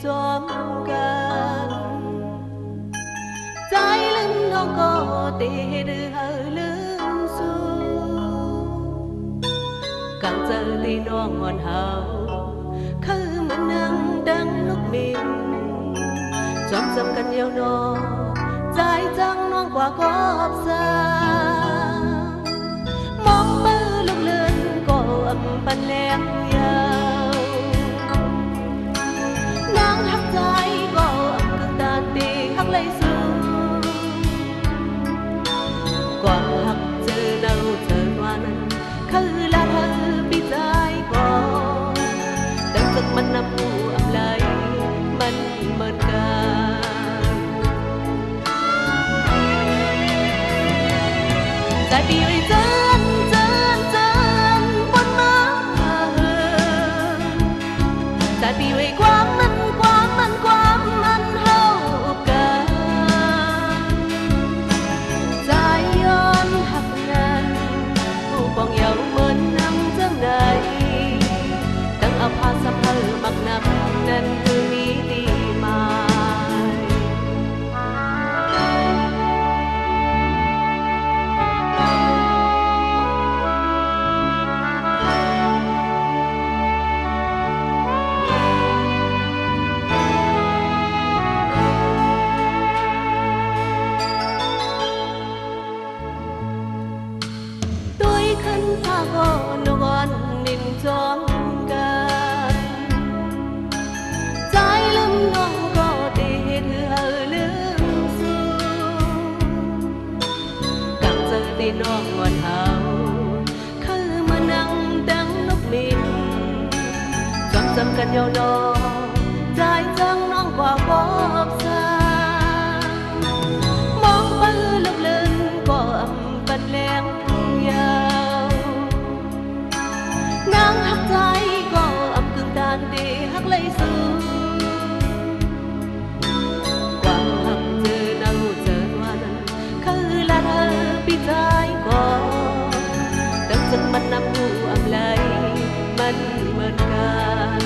จอมกันใจลืมน้องก็เตะหรือลืมสู้càng giờ thì nó ngọn hào khơi mưa nắng đắng lúc mình chọn dầm cần yêu nó dài trăng non qua góp xa mong mơ lúc lớn có ấm ban lén nhau nắng hắt dài có ấm cực tàn tì hắt lấy xuống qua hắt giờ đâu chờ ngoan khơi là thơ bị dài có đang giấc mắt nằm u ấm lạiมันเหมือนกันใจปีไว้เจินบนมาใจปีไว้ความมันเฮากันใจย้อนหักนั้นผู้ปองเยาเหมือนน้ำจังใดตั้งเอาพาสัมเพอมักนับนั้นคือมีดีมาtôi khấn pha gò nô gòn nín chómกันใจลืมน้องก็ได้เห็นลืมสู้กังเจอที่น้องงอนเฮาคือมานั่งดังนกบินจำกันยาวนอใจจังน้องกว่าพบซามองไปลึกลึกก็อำปันแรงยาวนั่งหักใจก็อำกึ่งตานดีหักเลยสู้ความหักเจอเน่าเจอวันคือละเธอปีใจก็ตั้งจนมันนำหูอำเลยมันเหมือนกัน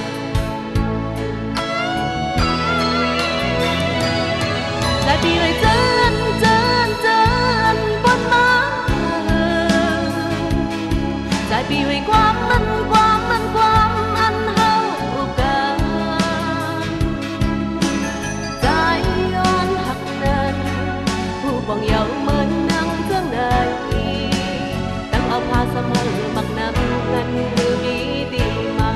ใจปีเลยเจินบนมาใจปีไว้ความมันอันเฮากันใจย้อนหักนั้นผู้ปองเยาเหมือนนั่งเจ้าไหนตั้งเอาพาเสมอมักน้ำนั้นคือมีดีมา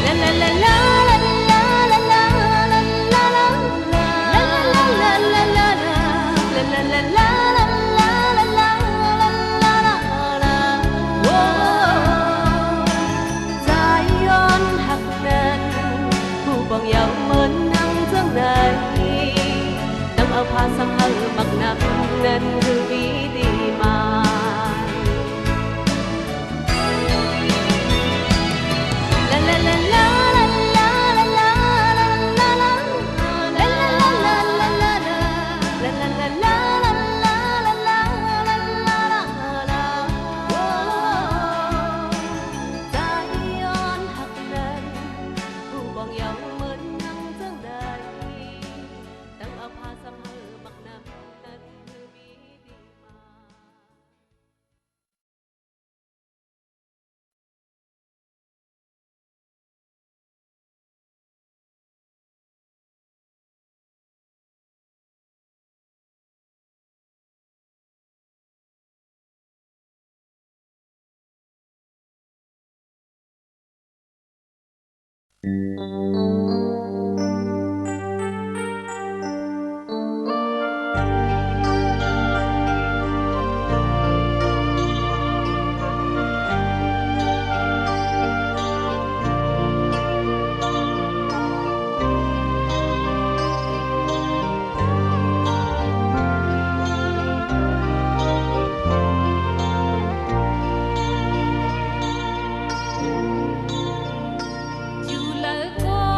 ลาลาลาลายาวเหมือนนั่งจังใดต้องเอาพาสัมเพอมักนับนั้นคือวิธีมาลาลาลาลาอยู่เลย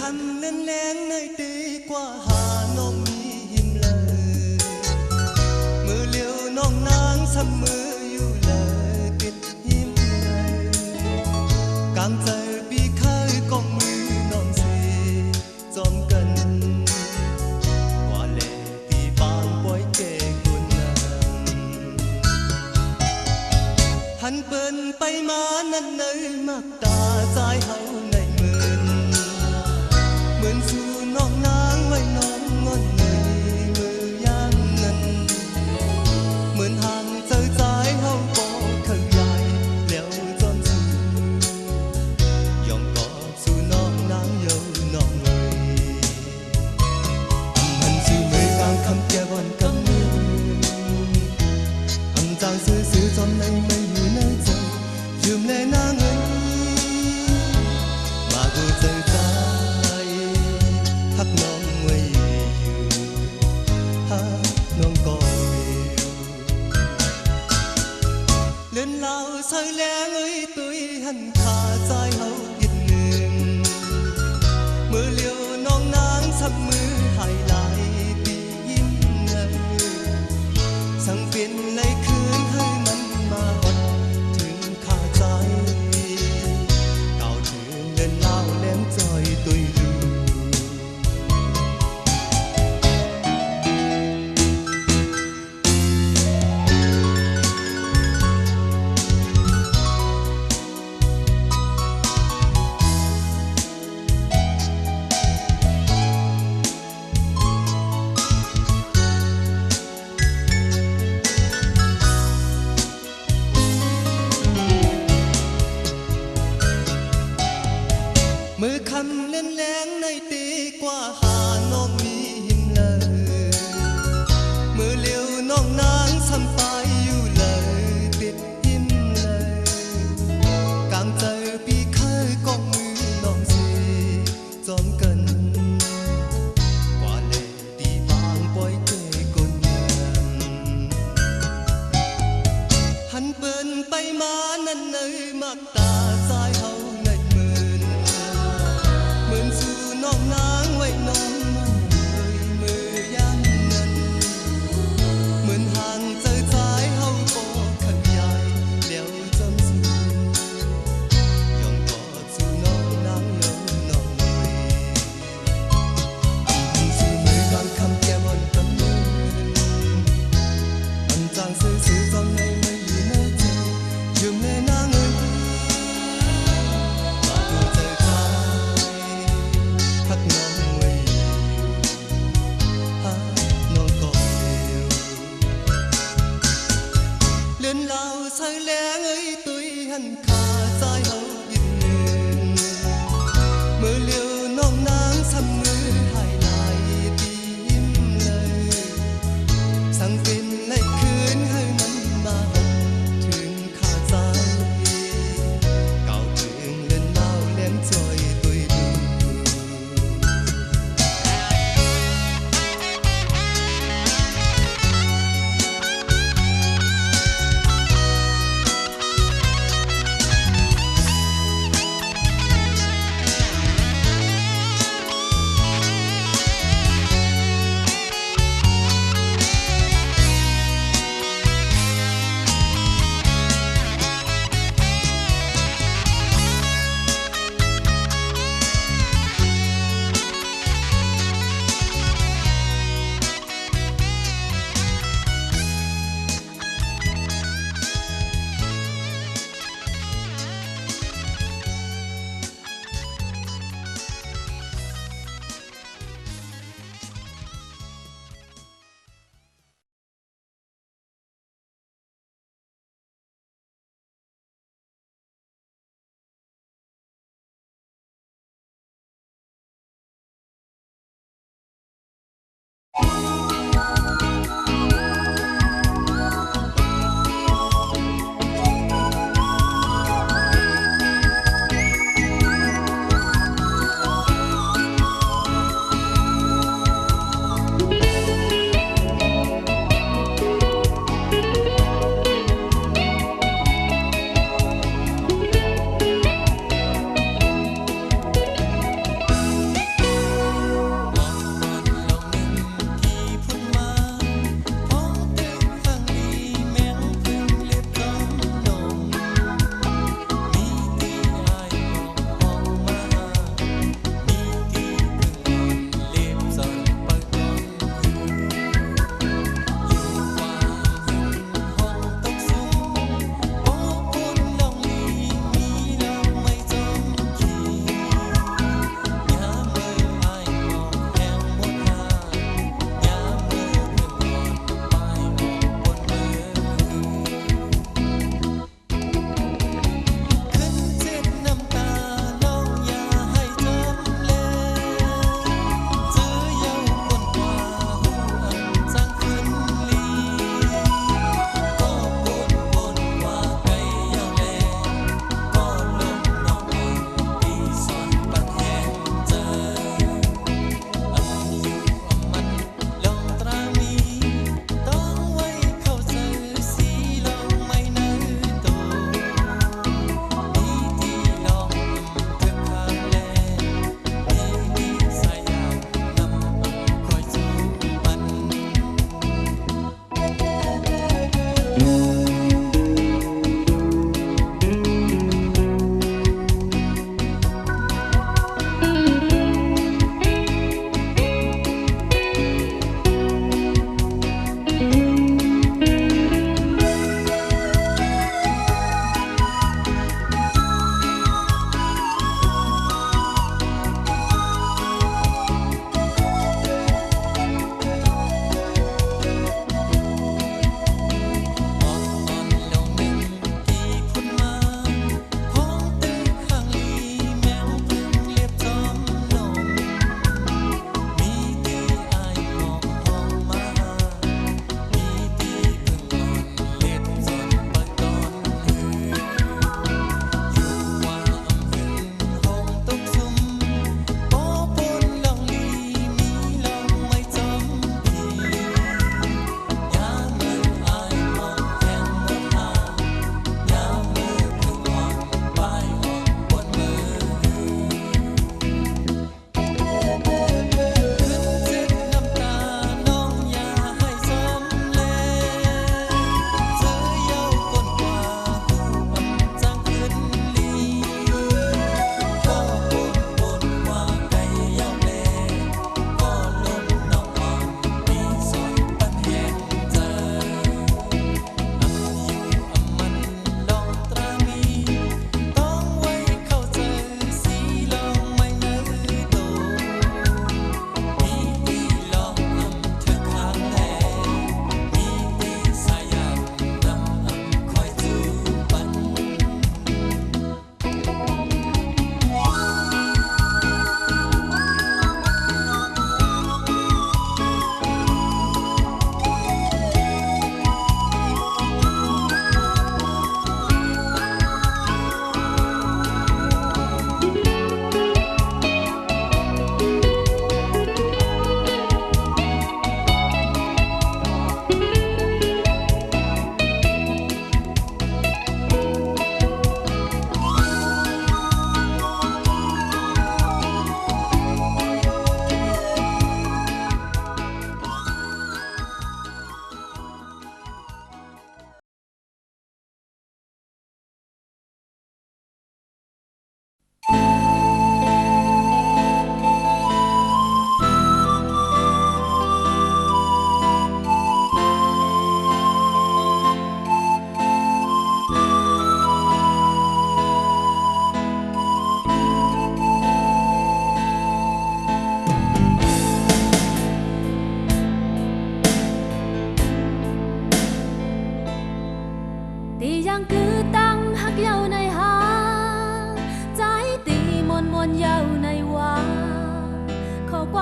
คันเล่นแรงในตีกว่าหาน้องมีหิมเลยมือเลี้ยวน้องนางซ้ำมืออยู่เลยติดหิมเลยกางใจปีเคยกองมือน้องสีจอมกันว่าเล่ตีปางปล่อยเจกุนนังหันเปิ้นไปมานั่นเนยมักตาใจเฮาในเหมือนสู่น้องนางไว้น้องงอนในมือย่างนั้นเหมือนห่างเจอใจเฮาบ่เคยใหญ่แล้วจนสู่ยอมกอดสู่น้องนางเยาน้องไว้มันสู่มือกลางคำแก่บอนกำมือจางซื่อๆจอมในไม่อยู่ในใจยืมแลนางเอ้ยมาดูใจใจฮักน้องไว้อยู่ฮักน้องก็อยู่เล่นเหล้าใส่แรงเอ้ยตุยหันขาใจเฮายิดหนึ่งมือเลี้ยวน้องนางสับมือหายไหลตียิ้มเลยสั่งเปลี่ยนในคืนให้มันมาหดถึงขาใจเก่าถึงเล่นเหล้าแหลมจอยตุยดูมือคำเล่นแรงในตีกว่าหาน้องมีหิมเลยมือเลี้ยวน้องนางซ้ำไปอยู่เลยติดหิมเลยกางใจพี่เคยกองมือน้องสีจอมกันกว่าเล่ตีบางปล่อยเจกนเมืองหันเปิ้นไปมานั่นเนยมักตาใจเฮาในเหมือนสู่น้องนางไว้น้องมันเลยมือย่างนั้นเหมือนห่างเจอใจเฮาบ่ขันใหญ่แล้วจนสู่ยอมกอดสู่น้องนางยอมน้องไว้สู่มือกลางคำแก้มอ่อนกำมืออันจางซื่อๆจอมในไม่อยู่ในใจยืมแลนางเอ้ยมาดูใจใจฮักน้องไว้อยู่ฮักน้องก็เดียวเล่นเหล้าใส่แรงเอ้ยตุยหันขาใจเฮายิดหนึ่งมือเลี้ยวน้องนางซ้ำมือหายไหลตียิ้มเลยสั่งเป็นในคืนให้มันมาถึงขาใจเก่าถึงเล่นเหล้าเล่นจอยตุยดู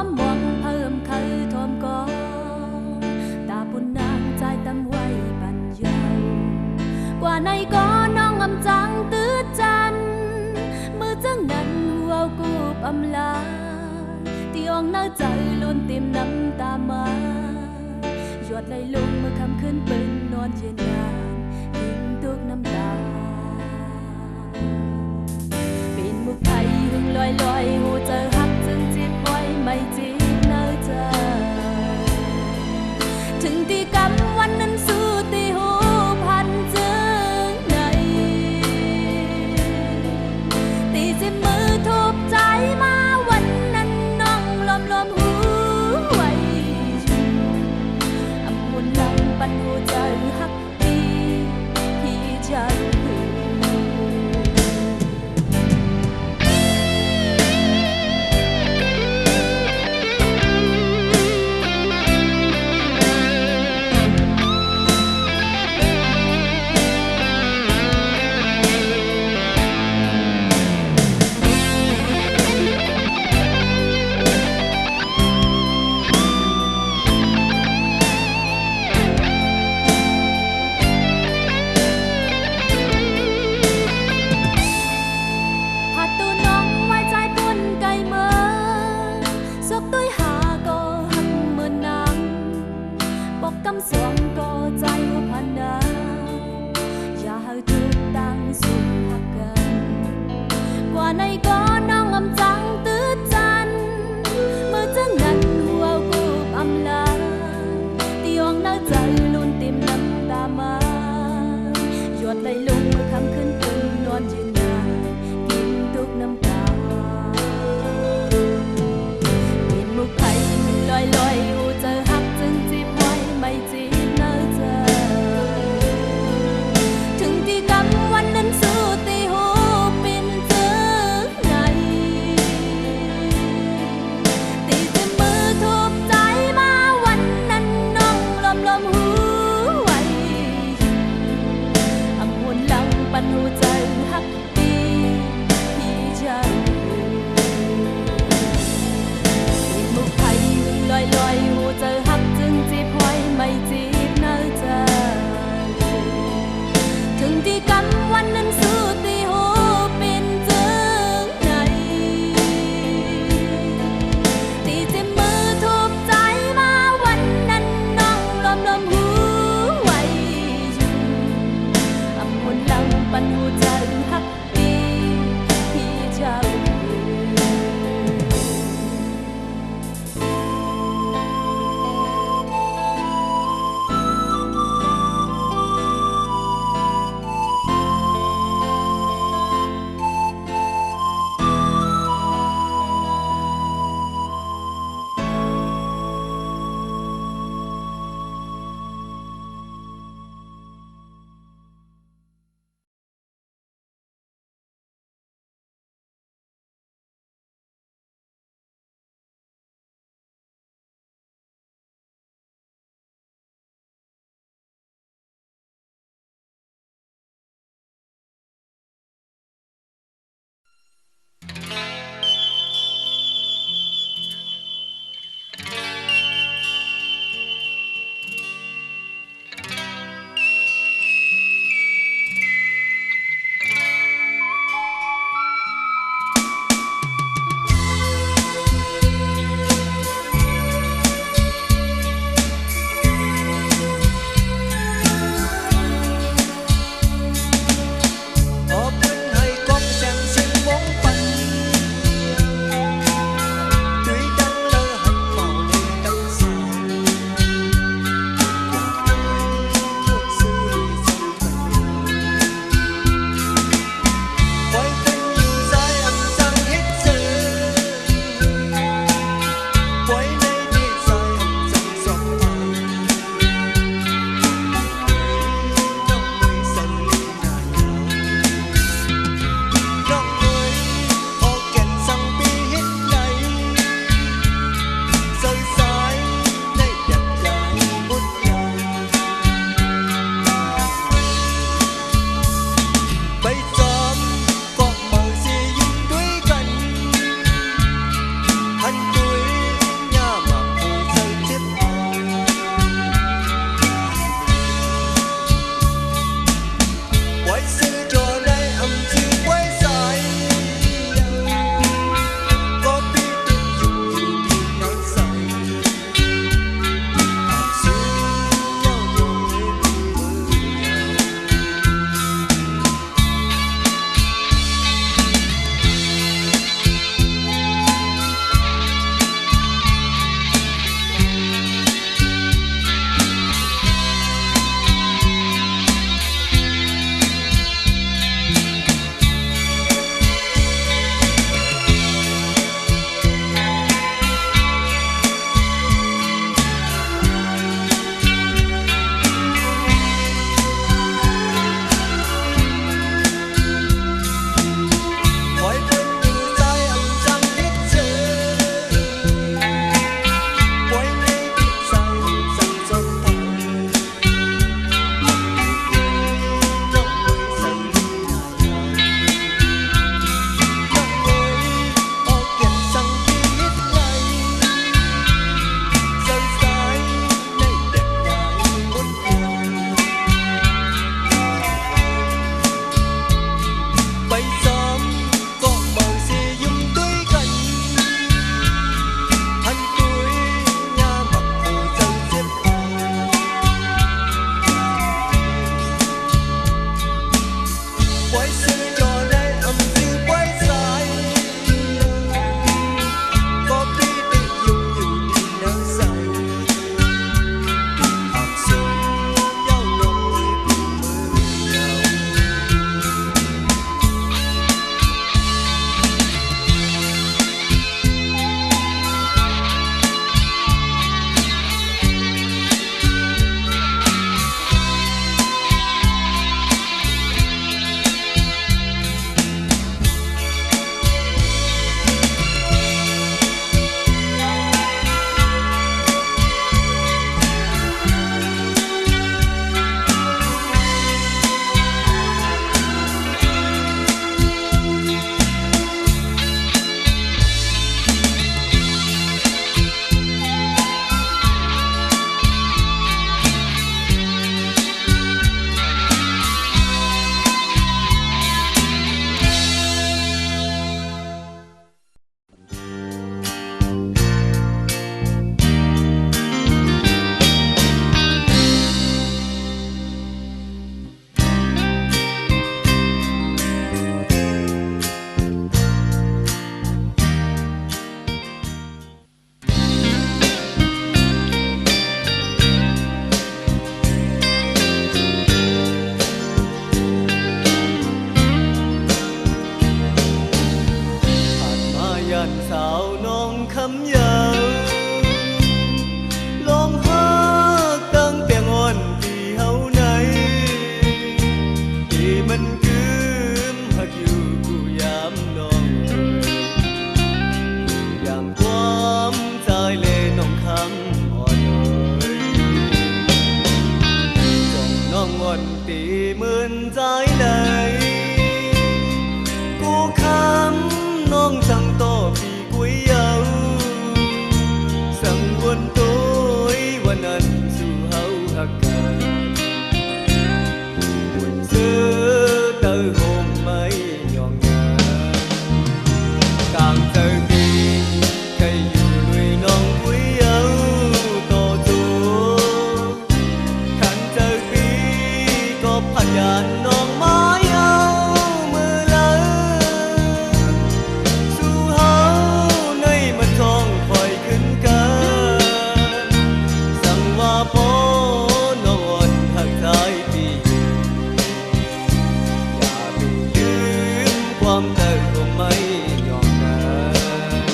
ความหวังเพิ่มเคยทอมกองตาปุ่นนางใจตำไว้ปัญญากว่าในก็น้องอำจังตื้อจันมือจังนั้นหัวกูบอำลาที่อ่องหน้าใจล้นเต็มน้ำตามาหยดไหลลงเมื่อคำขึ้นเป็นนอนเย็นยามยิ่งตุกน้ำตาเป็นมุกไทยหึงลอยลอยหูเจอหักจึงจิบไว้ไม่จีบเนื้อใจถึงที่กำวันนั้นสู้ตีหูพันจึงไหนตีสิบมือทุบใจมาวันนั้นน้องลมหูไว้อำมุนลำปันหูใจหักพี่ใจกำสวงก็ใจว่าพันนาอย่าให้ทุกตั้งสุขหักกันกว่าในก็น้องอำจังตื้อจันเมื่อจังนั้นหัวกูบอำลาที่อ่องหน้าใจลุ้นเต็มน้ำตามาหยดไหลลงเมื่อคำขึ้นตื่นนอนยืนนานกินทุกน้ำตาเป็นมุกไผ่ลอยลอยหูเจอหักจึงจีบไว้ไม่จีบ น้องคำยาวลองหักตั้งแต่งอนที่เฮาไหนที่มันคืมหักอยู่กูยามน้องยามความใจเลน้องคำอ่อนจงน้องอ่อนตีหมื่นใจเลยกูคำน้องจังโตปีกุยเยาสังวนตัววันนั้นสู่เฮาหักกันวันเสื้อเตอโฮมไม่ยองงานกลางเจอปีใครอยู่ลุยน้องกุยเยาโตจูขันเจอปีก็พยานน้องมาเยามือเลย สู่เฮาในมันทองคอยขึ้นกันสั่งว่าพอนอนหักใจปีอย่าไปลืมความเติมก็ไม่ยอมกัน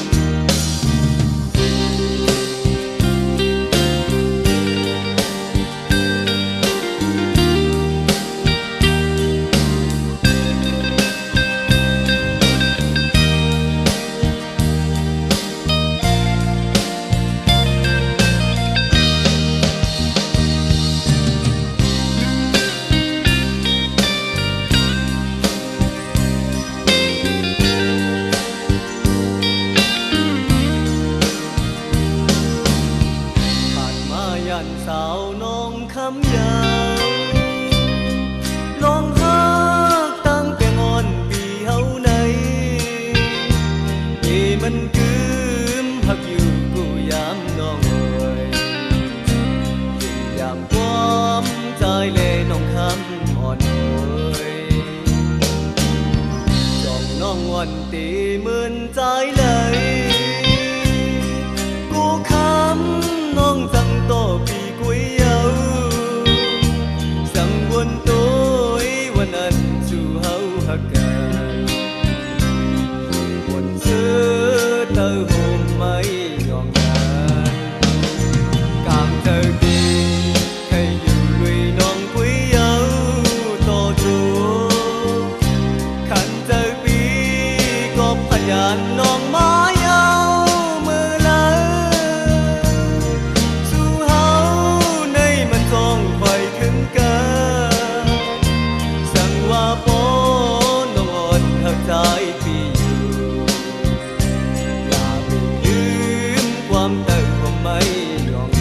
ผ่านมายันสาวน้องคำยาวลองหักตั้งแต่งอนปีเฮาในที่มันคืมหักอยู่กูยามน้องเอ่ยยามความใจเลน้องคำอ่อนเอ่ยจองน้องอ่อนตีหมื่นใจเลยกูคำน้องจังโตปีกุยเยาสังวนตัววันนั้นสู่เฮาหักกันวันเสื้อเตอโฮมไม่ยอมกันกลางเจอปีใครอยู่ลุยน้องกุยเยาโตจูขันเจอปีก็พยานน้องมาเยามือเลย สู่เฮาในมันทองคอยขึ้นกันสั่งว่าพอน้องอ่อนหักใจปีอยู่อย่าไปลืมความเติมความไม่ยอม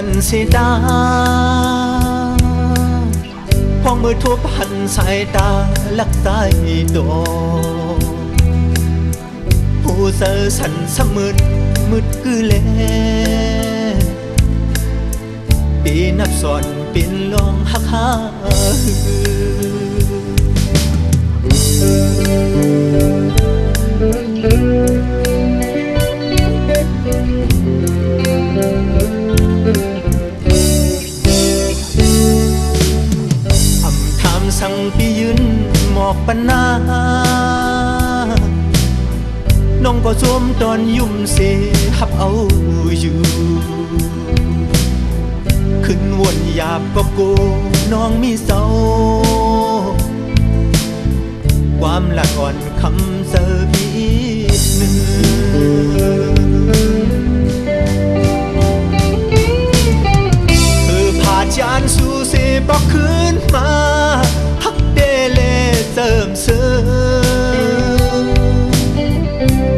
กันเสียดาพองมือทุบหันสายตาลักสายโดผู้เสือสันสมืดมืดคือแลปีนับสอนเป็นลองหักหาสั่งปียืนหมอกปันนาน้องก็สวมตอนยุ่มเสหับเอาอยู่ขึ้นวนหยาบก็โกน้องมีเศร้าความละอ่อนคำเสออีกหนึ่งผ่าจานสู่เสบอกคืนมาฮักเดเลเสริมเสริม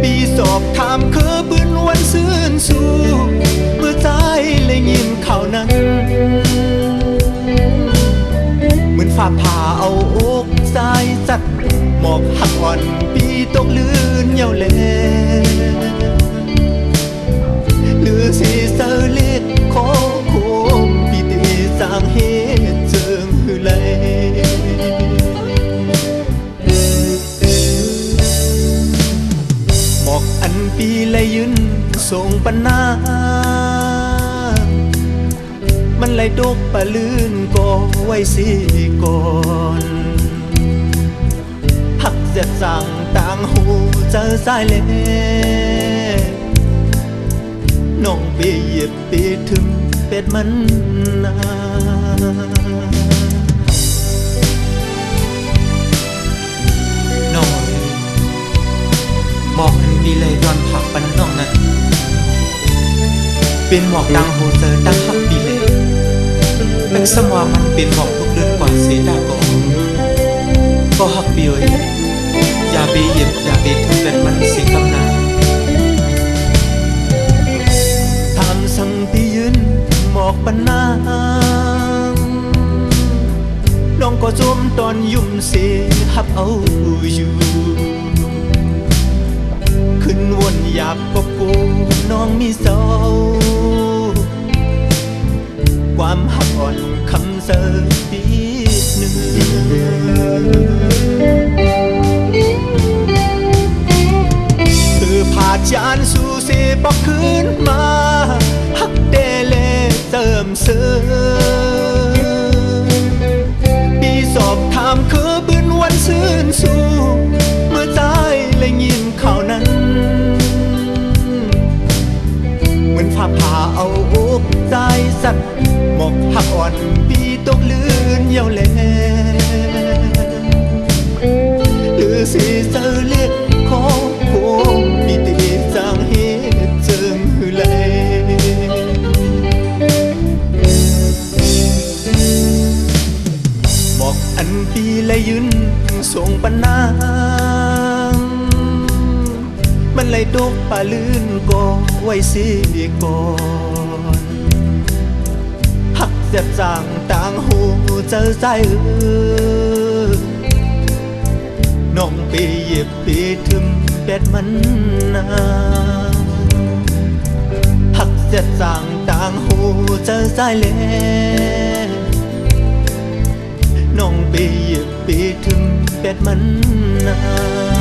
ปีสอบถามคือปืนวันซื่นสู่เมื่อใจเลยยิ้มเขานั้นเหมือนฝ่าผ่าเอาอกสายสัตว์หมอกหักอ่อนปีตกลื่นเยาแลหรือสีเสอเล็กโคโคมปีตีสร้างเหตุเจิงหือไหลหมอกอันปีเลยยืนส่งปันนามันไหลดกปะลื่นก็ไว้สิก่อนหักเสียดสั่งต่างหูเจอสายเล่น้องไปเหยียบไปถึงเป็ดมันนาน้องหมอกอันปีเลยย้อนผักปันน้องนั้นเป็นหมอกดังโหเจอดังหักปีเลยนึกสมว่ามันเป็นหมอกทุกเดือนกว่าเสียดาก็หักปีเลยอย่าไปเหยียบอย่าไปถึงเป็ดมันเสียกำนาทำสั่งปียืนหมอกปันนางน้องก็จมตอนยุ่มเสียหับเอาอยู่ขึ้นวนหยาบก็กูน้องมีเศร้าความหักอ่อนคำเสอปีหนึ่งผ่าจานสู่เสบอกคืนมาฮักเดเลเติมเสอปีสอบถามคือบืนวันซื่นสู่เมื่อใจเลยยิ้มเขานั้นเหมือนฝ่าผ่าเอาอกใจสัตว์หมอกหักอ่อนปีตกลื่นเยาแลหรือสีเสอเล็กขอโคมปีตีสร้างเหตุเจิงหือไหลหมอกอันปีเลยยืนส่งปันนางมันเลยดกปะลื่นก็ไว้สิก่อนหักเสียบจางต่างหูเจอใจน้องไปเหยียบไปถึงเป็ดมันนาหักเสียดจางต่างหูเจอใจเล่น้องไปเหยียบไปถึงเป็ดมันนา